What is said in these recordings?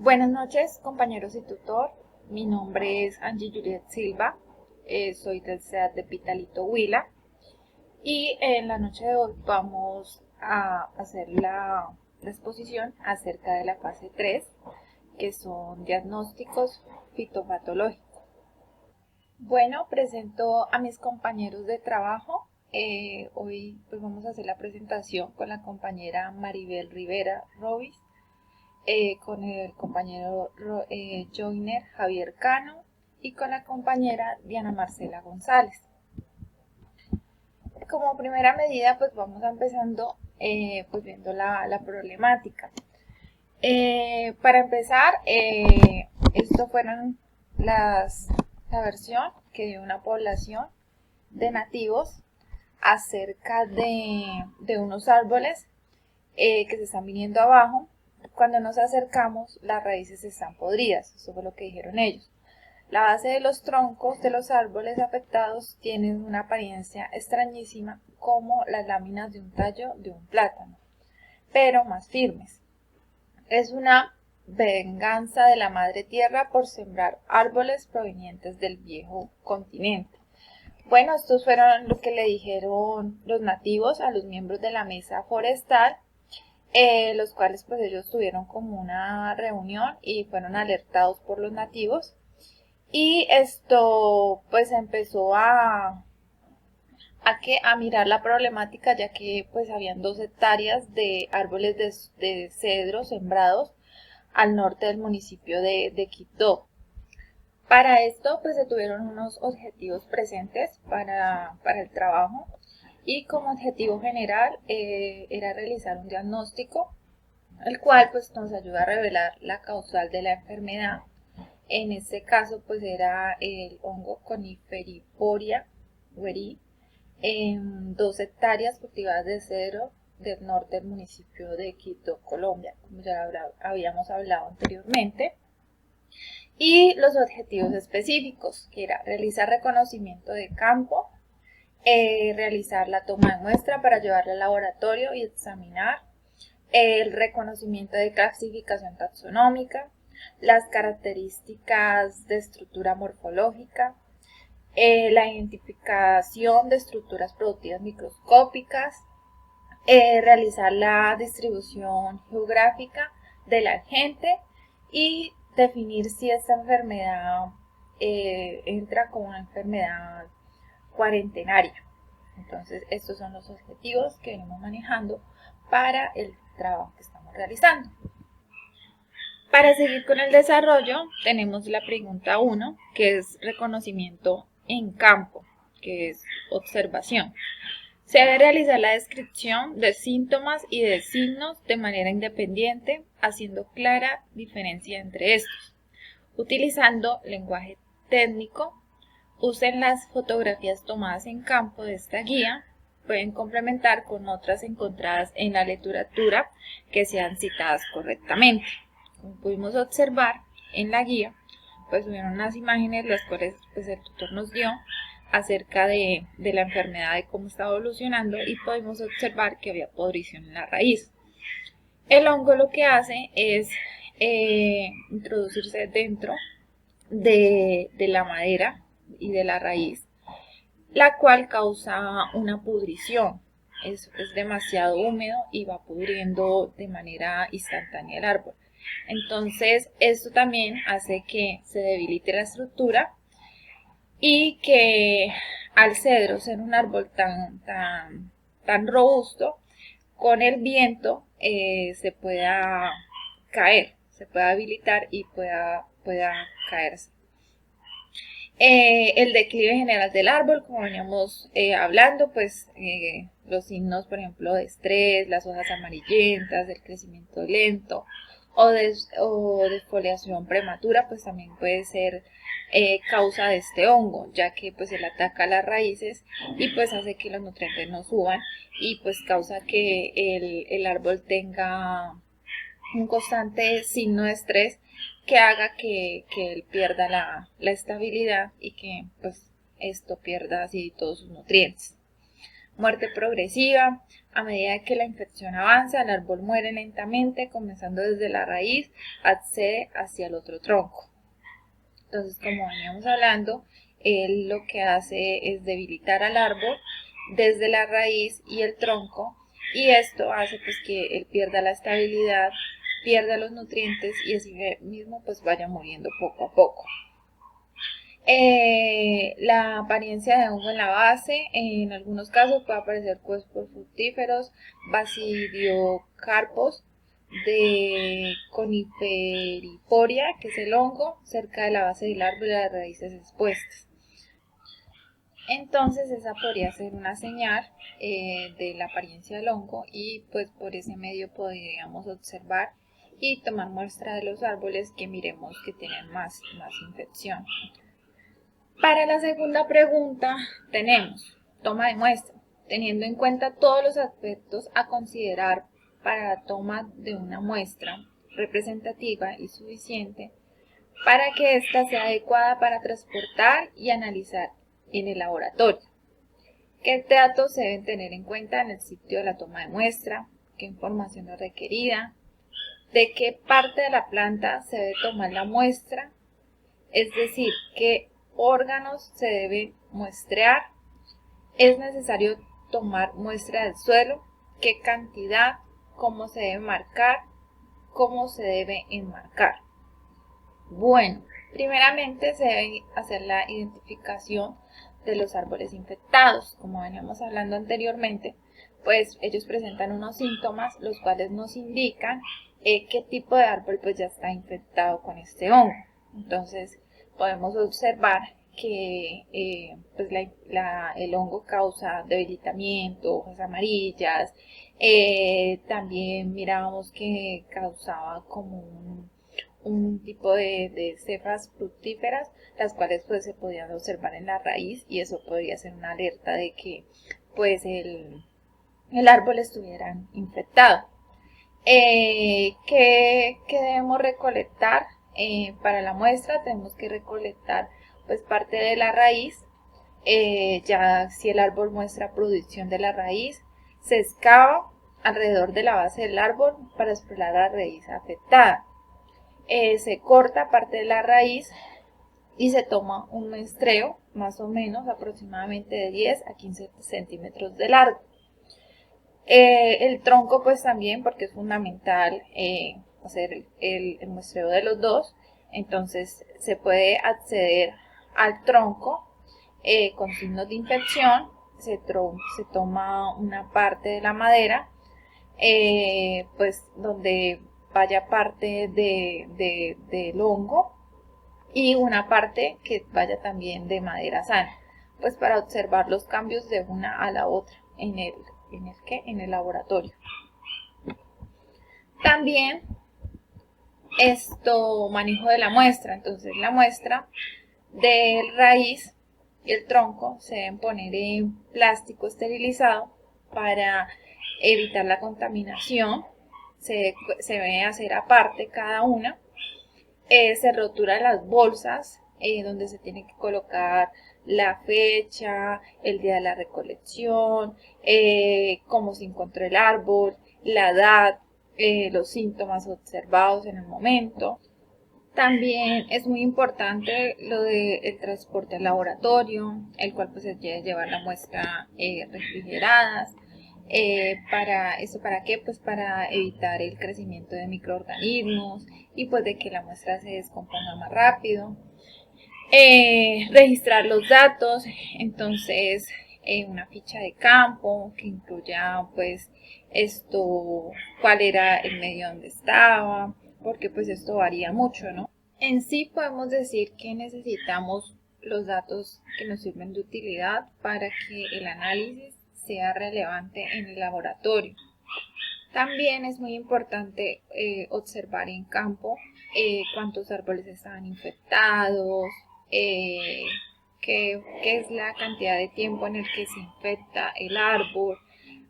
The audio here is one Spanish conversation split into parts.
Buenas noches, compañeros y tutor. Mi nombre es Angie Juliet Silva. Soy del CEAT de Pitalito, Huila. Y en la noche de hoy vamos a hacer la exposición acerca de la fase 3, que son diagnósticos fitopatológicos. Bueno, presento a mis compañeros de trabajo. Hoy pues vamos a hacer la presentación con la compañera Maribel Rivera Robis, con el compañero Joiner Javier Cano y con la compañera Diana Marcela González. Como primera medida, pues vamos empezando pues viendo la problemática. Para empezar, esto fueron la versión que dio una población de nativos acerca de unos árboles que se están viniendo abajo. Cuando nos acercamos, las raíces están podridas, eso fue lo que dijeron ellos. La base de los troncos de los árboles afectados tienen una apariencia extrañísima, como las láminas de un tallo de un plátano, pero más firmes. Es una venganza de la madre tierra por sembrar árboles provenientes del viejo continente. Bueno, estos fueron lo que le dijeron los nativos a los miembros de la mesa forestal, los cuales pues ellos tuvieron como una reunión y fueron alertados por los nativos, y esto pues empezó a mirar la problemática, ya que pues habían 2 hectáreas de árboles de cedro sembrados al norte del municipio de Quibdó. Para esto pues se tuvieron unos objetivos presentes para el trabajo, y como objetivo general era realizar un diagnóstico, el cual pues nos ayuda a revelar la causal de la enfermedad. En este caso pues era el hongo Coniferiporia weri, en 2 hectáreas cultivadas de cedro del norte del municipio de Quito, Colombia, como ya habíamos hablado anteriormente. Y los objetivos específicos, que era realizar reconocimiento de campo, realizar la toma de muestra para llevarla al laboratorio y examinar, el reconocimiento de clasificación taxonómica, las características de estructura morfológica, la identificación de estructuras productivas microscópicas, realizar la distribución geográfica del agente y definir si esta enfermedad entra como una enfermedad cuarentenaria. Entonces, estos son los objetivos que venimos manejando para el trabajo que estamos realizando. Para seguir con el desarrollo, tenemos la pregunta 1, que es reconocimiento en campo, que es observación. Se debe realizar la descripción de síntomas y de signos de manera independiente, haciendo clara diferencia entre estos. Utilizando lenguaje técnico, usen las fotografías tomadas en campo de esta guía. Pueden complementar con otras encontradas en la literatura que sean citadas correctamente. Como pudimos observar en la guía, pues hubieron unas imágenes las cuales pues el tutor nos dio acerca de la enfermedad, de cómo estaba evolucionando, y pudimos observar que había podrición en la raíz. El hongo lo que hace es introducirse dentro de la madera y de la raíz, la cual causa una pudrición. Es demasiado húmedo y va pudriendo de manera instantánea el árbol. Entonces, esto también hace que se debilite la estructura y que al cedro ser un árbol tan robusto, con el viento se pueda caer, se pueda debilitar y pueda caerse. El declive general del árbol, como veníamos hablando, pues los signos, por ejemplo, de estrés, las hojas amarillentas, el crecimiento lento o de foliación prematura, pues también puede ser causa de este hongo, ya que pues él ataca las raíces y pues hace que los nutrientes no suban, y pues causa que el árbol tenga un constante signo de estrés que haga que él pierda la estabilidad y que pues esto pierda así todos sus nutrientes. Muerte progresiva. A medida que la infección avanza, el árbol muere lentamente, comenzando desde la raíz, accede hacia el otro tronco. Entonces, como veníamos hablando, él lo que hace es debilitar al árbol desde la raíz y el tronco, y esto hace pues que él pierda la estabilidad, pierda los nutrientes y así mismo pues vaya muriendo poco a poco. La apariencia de hongo en la base, en algunos casos puede aparecer cuerpos fructíferos, basidiocarpos de coniferiporia, que es el hongo, cerca de la base del árbol y las raíces expuestas. Entonces esa podría ser una señal de la apariencia del hongo, y pues por ese medio podríamos observar y tomar muestra de los árboles que miremos que tienen más infección. Para la segunda pregunta tenemos toma de muestra, teniendo en cuenta todos los aspectos a considerar para la toma de una muestra representativa y suficiente para que ésta sea adecuada para transportar y analizar en el laboratorio. ¿Qué datos se deben tener en cuenta en el sitio de la toma de muestra? ¿Qué información es requerida? ¿De qué parte de la planta se debe tomar la muestra? Es decir, ¿qué órganos se deben muestrear? ¿Es necesario tomar muestra del suelo? ¿Qué cantidad? ¿Cómo se debe marcar? ¿Cómo se debe enmarcar? Bueno, primeramente se debe hacer la identificación de los árboles infectados. Como veníamos hablando anteriormente, pues ellos presentan unos síntomas los cuales nos indican qué tipo de árbol pues ya está infectado con este hongo. Entonces podemos observar que pues el hongo causa debilitamiento, hojas amarillas. También mirábamos que causaba como un tipo de cefas fructíferas, las cuales pues se podían observar en la raíz, y eso podría ser una alerta de que pues el árbol estuviera infectado. ¿Qué debemos recolectar? Para la muestra tenemos que recolectar pues parte de la raíz. Ya si el árbol muestra producción de la raíz, se excava alrededor de la base del árbol para explorar la raíz afectada. Se corta parte de la raíz y se toma un muestreo más o menos aproximadamente de 10 a 15 centímetros de largo. El tronco pues también, porque es fundamental hacer el muestreo de los dos. Entonces se puede acceder al tronco con signos de infección. Se toma una parte de la madera pues donde vaya parte del hongo, y una parte que vaya también de madera sana, pues para observar los cambios de una a la otra en el laboratorio. También manejo de la muestra. Entonces la muestra de raíz y el tronco se deben poner en plástico esterilizado para evitar la contaminación. Se debe hacer aparte cada una. Se roturan las bolsas donde se tiene que colocar la fecha, el día de la recolección, cómo se encontró el árbol, la edad, los síntomas observados en el momento. También es muy importante lo del transporte al laboratorio, el cual pues se debe llevar la muestra refrigeradas. ¿Para qué? Pues para evitar el crecimiento de microorganismos y pues de que la muestra se descomponga más rápido. Registrar los datos, entonces una ficha de campo que incluya pues cuál era el medio donde estaba, porque pues esto varía mucho, ¿no? En sí podemos decir que necesitamos los datos que nos sirven de utilidad para que el análisis sea relevante en el laboratorio. También es muy importante observar en campo cuántos árboles estaban infectados, qué es la cantidad de tiempo en el que se infecta el árbol,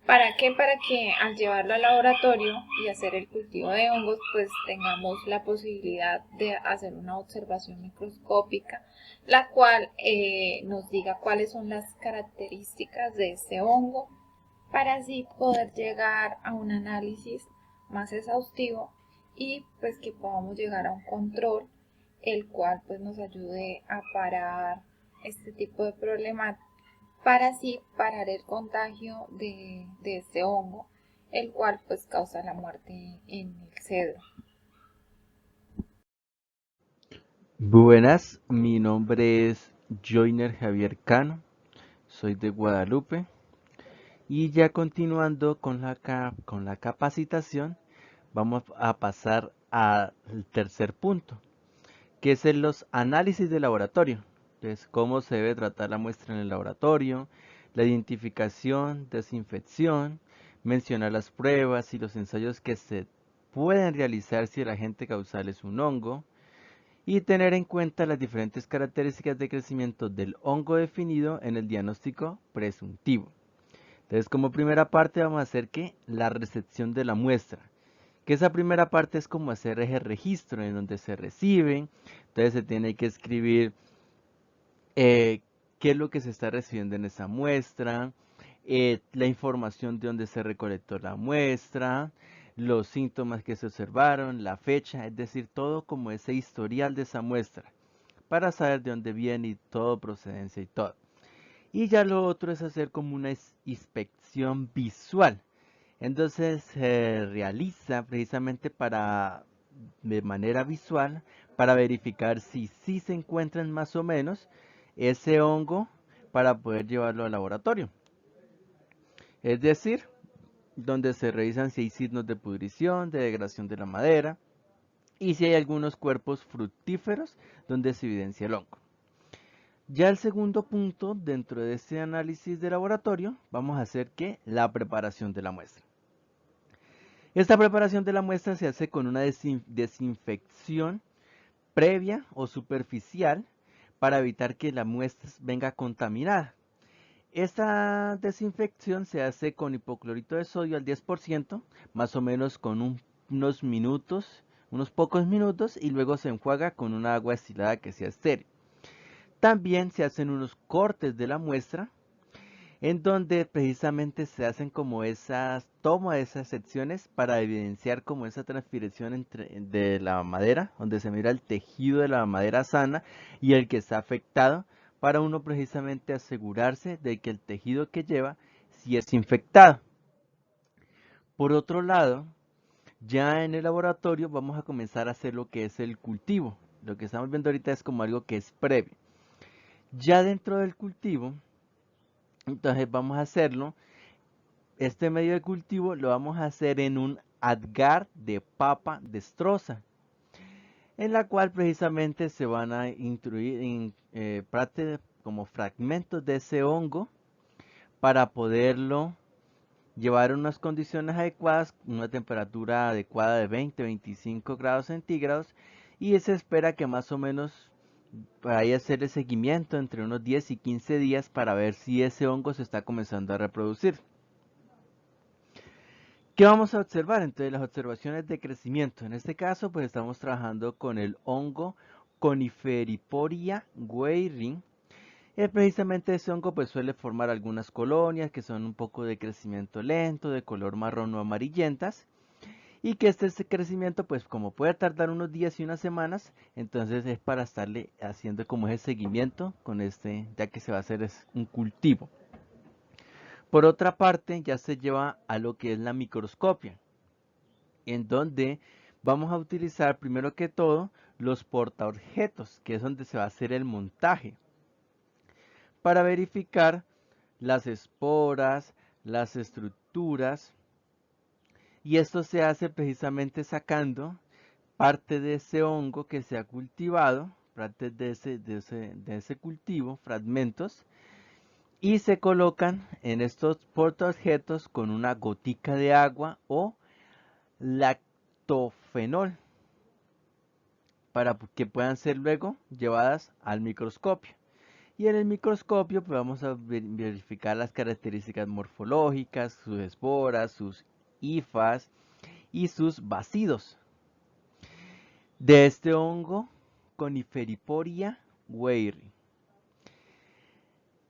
¿Para qué? Para que al llevarlo al laboratorio y hacer el cultivo de hongos, pues tengamos la posibilidad de hacer una observación microscópica, la cual nos diga cuáles son las características de este hongo, para así poder llegar a un análisis más exhaustivo y pues que podamos llegar a un control, el cual pues nos ayude a parar este tipo de problemas, para así parar el contagio de este hongo, el cual pues causa la muerte en el cedro. Buenas, mi nombre es Joyner Javier Cano, soy de Guadalupe y ya continuando con con la capacitación, vamos a pasar al tercer punto, que es los análisis de laboratorio. Entonces, cómo se debe tratar la muestra en el laboratorio, la identificación, desinfección, mencionar las pruebas y los ensayos que se pueden realizar si el agente causal es un hongo, y tener en cuenta las diferentes características de crecimiento del hongo definido en el diagnóstico presuntivo. Entonces, como primera parte vamos a hacer que la recepción de la muestra, que esa primera parte es como hacer ese registro en donde se reciben. Entonces se tiene que escribir eh, qué es lo que se está recibiendo en esa muestra, la información de dónde se recolectó la muestra, los síntomas que se observaron, la fecha, es decir, todo como ese historial de esa muestra, para saber de dónde viene y todo, procedencia y todo. Y ya lo otro es hacer como una inspección visual. Entonces se realiza precisamente para, de manera visual, para verificar si sí se encuentran más o menos ese hongo para poder llevarlo al laboratorio. Es decir, donde se revisan si hay signos de pudrición, de degradación de la madera y si hay algunos cuerpos fructíferos donde se evidencia el hongo. Ya el segundo punto dentro de este análisis de laboratorio, vamos a hacer que la preparación de la muestra. Esta preparación de la muestra se hace con una desinfección previa o superficial para evitar que la muestra venga contaminada. Esta desinfección se hace con hipoclorito de sodio al 10%, más o menos con unos minutos, unos pocos minutos, y luego se enjuaga con una agua destilada que sea estéril. También se hacen unos cortes de la muestra en donde precisamente se hacen como esas toma de esas secciones para evidenciar como esa transfiguración de la madera, donde se mira el tejido de la madera sana y el que está afectado, para uno precisamente asegurarse de que el tejido que lleva sí es infectado. Por otro lado, ya en el laboratorio vamos a comenzar a hacer lo que es el cultivo. Lo que estamos viendo ahorita es como algo que es previo. Ya dentro del cultivo, entonces vamos a hacerlo. Este medio de cultivo lo vamos a hacer en un agar de papa destroza, en la cual precisamente se van a introducir en parte como fragmentos de ese hongo para poderlo llevar a unas condiciones adecuadas, una temperatura adecuada de 20-25 grados centígrados, y se espera que más o menos vaya a hacer el seguimiento entre unos 10 y 15 días para ver si ese hongo se está comenzando a reproducir. ¿Qué vamos a observar? Entonces, las observaciones de crecimiento. En este caso, pues estamos trabajando con el hongo Coniferiporia gueiri. Precisamente ese hongo pues suele formar algunas colonias que son un poco de crecimiento lento, de color marrón o amarillentas, y que este crecimiento pues como puede tardar unos días y unas semanas, entonces es para estarle haciendo como ese seguimiento con este, ya que se va a hacer es un cultivo. Por otra parte, ya se lleva a lo que es la microscopia, en donde vamos a utilizar primero que todo los portaobjetos, que es donde se va a hacer el montaje, para verificar las esporas, las estructuras, y esto se hace precisamente sacando parte de ese hongo que se ha cultivado, parte de ese cultivo, fragmentos, y se colocan en estos portaobjetos con una gotica de agua o lactofenol, para que puedan ser luego llevadas al microscopio. Y en el microscopio pues vamos a verificar las características morfológicas, sus esporas, sus hifas y sus bacidos de este hongo Coniferiporia weiri.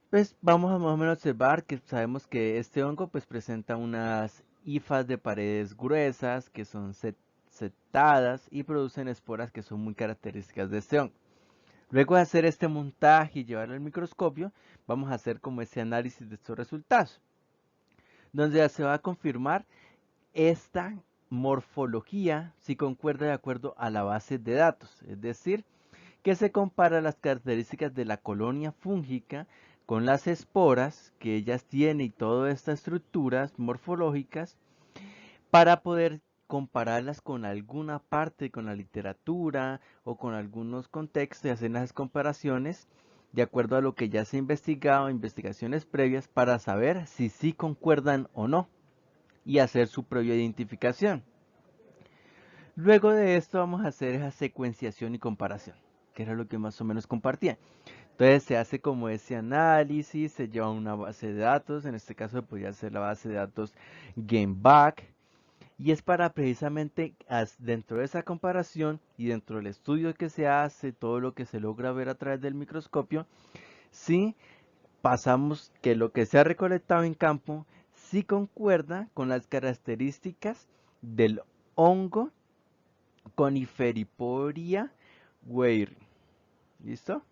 Pues vamos a más o menos observar que sabemos que este hongo pues presenta unas hifas de paredes gruesas que son setadas y producen esporas que son muy características de este hongo. Luego de hacer este montaje y llevarlo al microscopio, vamos a hacer como ese análisis de estos resultados, donde ya se va a confirmar esta morfología si concuerda de acuerdo a la base de datos, es decir, que se compara las características de la colonia fúngica con las esporas que ellas tienen y todas estas estructuras morfológicas para poder compararlas con alguna parte, con la literatura o con algunos contextos y hacer las comparaciones de acuerdo a lo que ya se ha investigado, investigaciones previas para saber si sí concuerdan o no y hacer su previa identificación. Luego de esto vamos a hacer esa secuenciación y comparación, que era lo que más o menos compartían. Entonces se hace como ese análisis, se lleva a una base de datos, en este caso podría ser la base de datos GameBack, y es para precisamente dentro de esa comparación y dentro del estudio que se hace, todo lo que se logra ver a través del microscopio, si pasamos que lo que se ha recolectado en campo sí concuerda con las características del hongo Coniferiporia weiri. ¿Listo?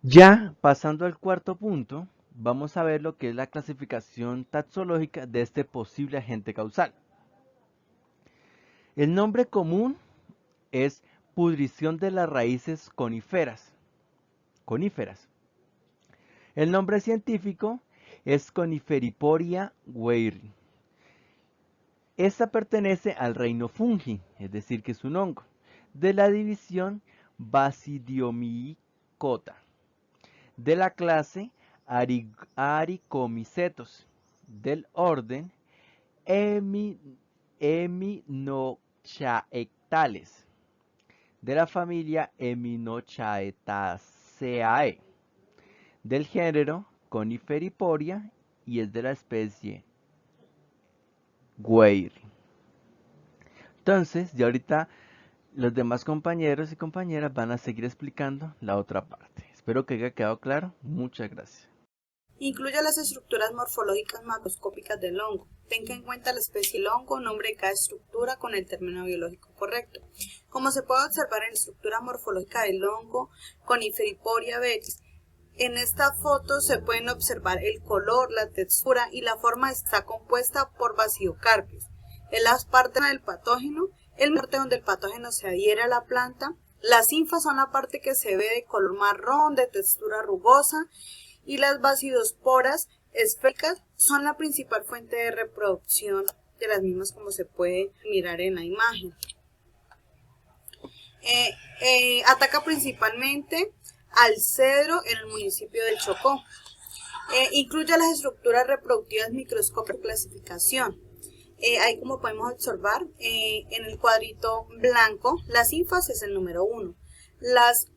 Ya pasando al cuarto punto, vamos a ver lo que es la clasificación taxológica de este posible agente causal. El nombre común es pudrición de las raíces coníferas. El nombre científico es Coniferiporia weiri. Esta pertenece al reino fungi, es decir, que es un hongo, de la división Basidiomycota, de la clase Aricomicetos, del orden Emminochaetales, de la familia Emminochaetaceae, del género Coniferiporia y es de la especie weiri. Entonces, ya ahorita los demás compañeros y compañeras van a seguir explicando la otra parte. Espero que haya quedado claro. Muchas gracias. Incluye las estructuras morfológicas macroscópicas del hongo. Tenga en cuenta la especie del hongo, nombre de cada estructura con el término biológico correcto. Como se puede observar en la estructura morfológica del hongo Coniferiporia veris, en esta foto se pueden observar el color, la textura y la forma está compuesta por basidiocarpios. En las partes del patógeno, el parte donde el patógeno se adhiere a la planta. Las linfas son la parte que se ve de color marrón, de textura rugosa, y las bacidosporas esféricas son la principal fuente de reproducción de las mismas, como se puede mirar en la imagen. Ataca principalmente al cedro en el municipio del Chocó. Incluye las estructuras reproductivas microscópicas de clasificación. Ahí, como podemos observar, en el cuadrito blanco, las linfas es el número 1, las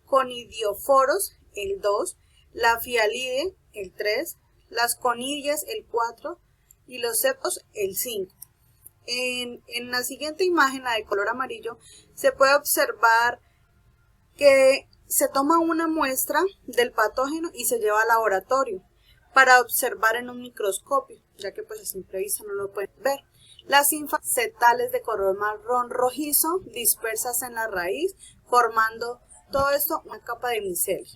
conidioforos el 2, la fialide el 3, las conidias el 4 y los septos el 5. En la siguiente imagen, la de color amarillo, se puede observar que se toma una muestra del patógeno y se lleva al laboratorio para observar en un microscopio, ya que pues a simple vista no lo pueden ver. Las linfas setales de color marrón rojizo dispersas en la raíz, formando todo esto una capa de micelio.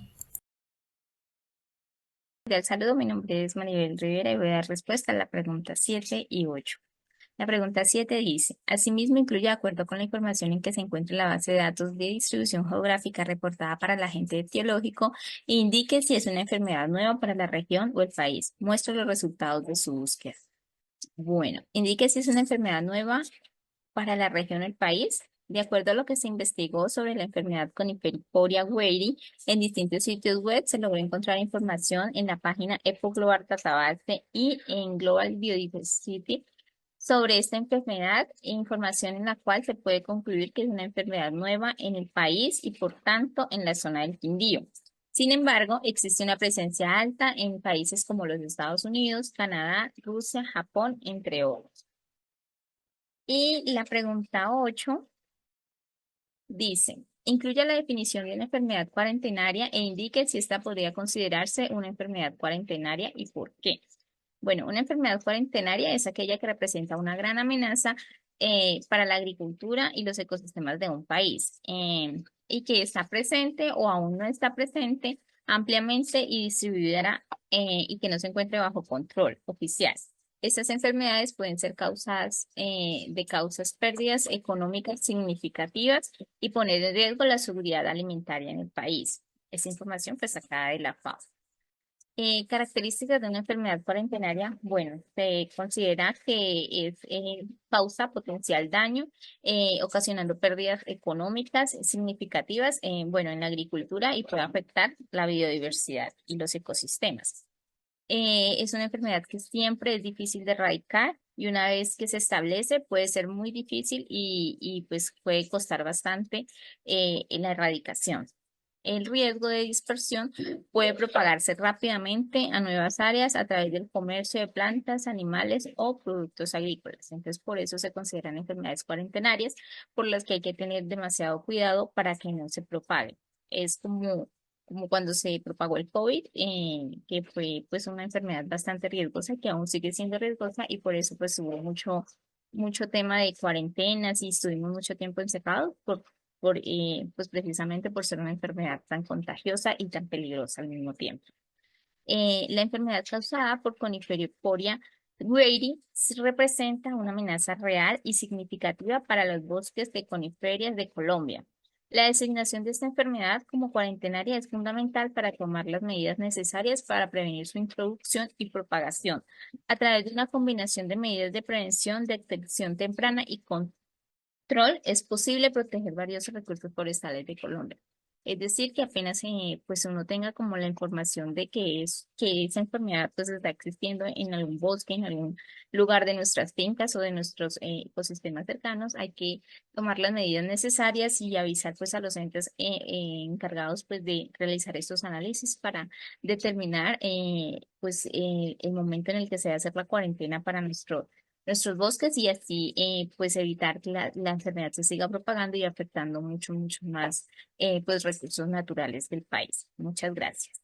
Saludo, mi nombre es Maribel Rivera y voy a dar respuesta a la pregunta 7 y 8. La pregunta 7 dice, asimismo incluye de acuerdo con la información en que se encuentra en la base de datos de distribución geográfica reportada para el agente etiológico e indique si es una enfermedad nueva para la región o el país. Muestra los resultados de su búsqueda. Bueno, indique si es una enfermedad nueva para la región o el país. De acuerdo a lo que se investigó sobre la enfermedad Coniferiporia weiri, en distintos sitios web se logró encontrar información en la página EPO Global Database y en Global Biodiversity sobre esta enfermedad, información en la cual se puede concluir que es una enfermedad nueva en el país y por tanto en la zona del Quindío. Sin embargo, existe una presencia alta en países como los Estados Unidos, Canadá, Rusia, Japón, entre otros. Y la pregunta 8 dice, incluya la definición de una enfermedad cuarentenaria e indique si esta podría considerarse una enfermedad cuarentenaria y por qué. Bueno, una enfermedad cuarentenaria es aquella que representa una gran amenaza para la agricultura y los ecosistemas de un país y que está presente o aún no está presente ampliamente y distribuida y que no se encuentre bajo control oficial. Estas enfermedades pueden ser causadas de causas pérdidas económicas significativas y poner en riesgo la seguridad alimentaria en el país. Esa información fue sacada de la FAO. Características de una enfermedad cuarentenaria. Bueno, se considera que causa potencial daño, ocasionando pérdidas económicas significativas, bueno, en la agricultura y puede afectar la biodiversidad y los ecosistemas. Es una enfermedad que siempre es difícil de erradicar y una vez que se establece puede ser muy difícil y pues puede costar bastante en la erradicación. El riesgo de dispersión puede propagarse rápidamente a nuevas áreas a través del comercio de plantas, animales o productos agrícolas. Entonces, por eso se consideran enfermedades cuarentenarias, por las que hay que tener demasiado cuidado para que no se propaguen. Es como cuando se propagó el COVID, que fue pues una enfermedad bastante riesgosa, que aún sigue siendo riesgosa y por eso pues hubo mucho tema de cuarentenas y estuvimos mucho tiempo encerrados pues precisamente por ser una enfermedad tan contagiosa y tan peligrosa al mismo tiempo. La enfermedad causada por Coniferioporia grady representa una amenaza real y significativa para los bosques de coniferias de Colombia. La designación de esta enfermedad como cuarentenaria es fundamental para tomar las medidas necesarias para prevenir su introducción y propagación a través de una combinación de medidas de prevención, detección temprana y control. Es posible proteger varios recursos forestales de Colombia. Es decir, que apenas pues uno tenga como la información de que esa enfermedad pues está existiendo en algún bosque, en algún lugar de nuestras fincas o de nuestros ecosistemas cercanos, hay que tomar las medidas necesarias y avisar pues a los entes encargados pues de realizar estos análisis para determinar el momento en el que se va a hacer la cuarentena para nuestros bosques y así pues evitar que la enfermedad se siga propagando y afectando mucho más pues recursos naturales del país. Muchas gracias.